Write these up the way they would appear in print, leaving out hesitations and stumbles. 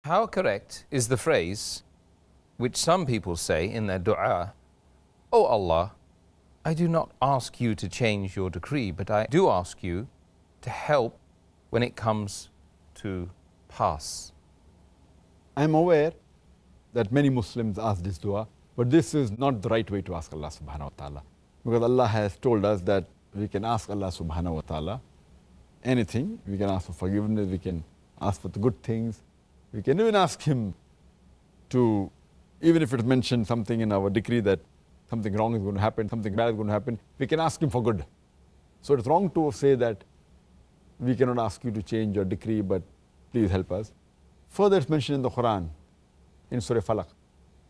How correct is the phrase which some people say in their dua, "Oh Allah, I do not ask you to change your decree, but I do ask you to help when it comes to pass"? I'm aware that many Muslims ask this dua, but this is not the right way to ask Allah subhanahu wa ta'ala. Because Allah has told us that we can ask Allah subhanahu wa ta'ala anything. We can ask for forgiveness, we can ask for the good things. We can even ask Him to, even if it's mentioned something in our decree that something wrong is going to happen, something bad is going to happen, we can ask Him for good. So it's wrong to say that we cannot ask you to change your decree, but please help us. Further, it's mentioned in the Quran, in Surah Falaq,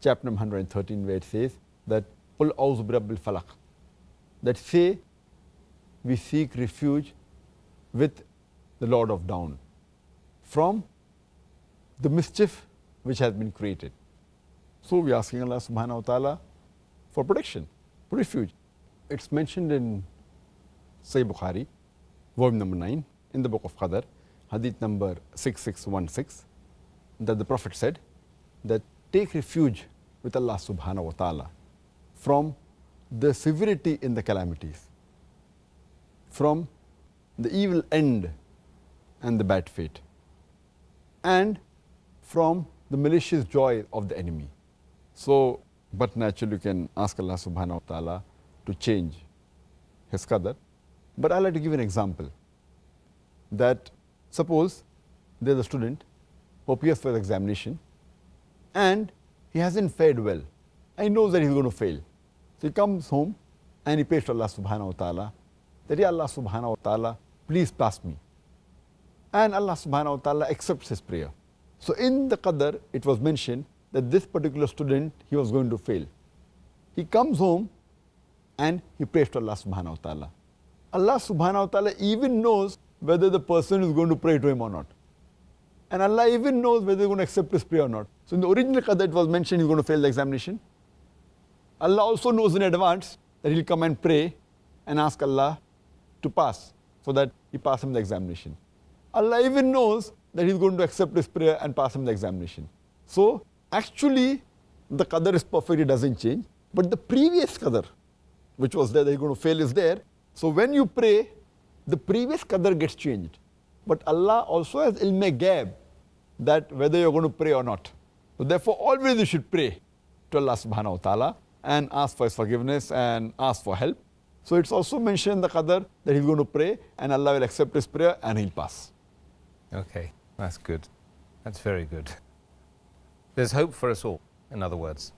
chapter number 113, where it says that قُلْ أَعُوذُ بِرَبِّ الْفَلَقِ, that say, we seek refuge with the Lord of Dawn from the mischief which has been created. So we are asking Allah subhanahu wa ta'ala for protection, for refuge. It's mentioned in Sahih Bukhari, volume number 9, in the book of Qadr, hadith number 6616, that the Prophet said that take refuge with Allah subhanahu wa ta'ala from the severity in the calamities, from the evil end and the bad fate, and from the malicious joy of the enemy. So, but naturally you can ask Allah subhanahu wa ta'ala to change His qadr. But I'd like to give an example, that suppose there's a student who appears for the examination and he hasn't fared well, and he knows that he's going to fail. So he comes home and he prays to Allah subhanahu wa ta'ala that, Ya Allah subhanahu wa ta'ala, please pass me. And Allah subhanahu wa ta'ala accepts his prayer. So in the qadr, it was mentioned that this particular student, he was going to fail. He comes home and he prays to Allah subhanahu wa ta'ala. Allah subhanahu wa ta'ala even knows whether the person is going to pray to him or not. And Allah even knows whether he's going to accept his prayer or not. So in the original qadr, it was mentioned he's going to fail the examination. Allah also knows in advance that he'll come and pray and ask Allah to pass, so that he pass him the examination. Allah even knows that he's going to accept his prayer and pass him the examination. So actually the qadr is perfect, it doesn't change. But the previous qadr, which was there that he's going to fail, is there. So when you pray, the previous qadr gets changed. But Allah also has ilm ghaib, that whether you're going to pray or not. So therefore always you should pray to Allah subhanahu wa ta'ala and ask for His forgiveness and ask for help. So it's also mentioned in the qadr that he's going to pray and Allah will accept his prayer and he'll pass. Okay, that's good. That's very good. There's hope for us all, in other words.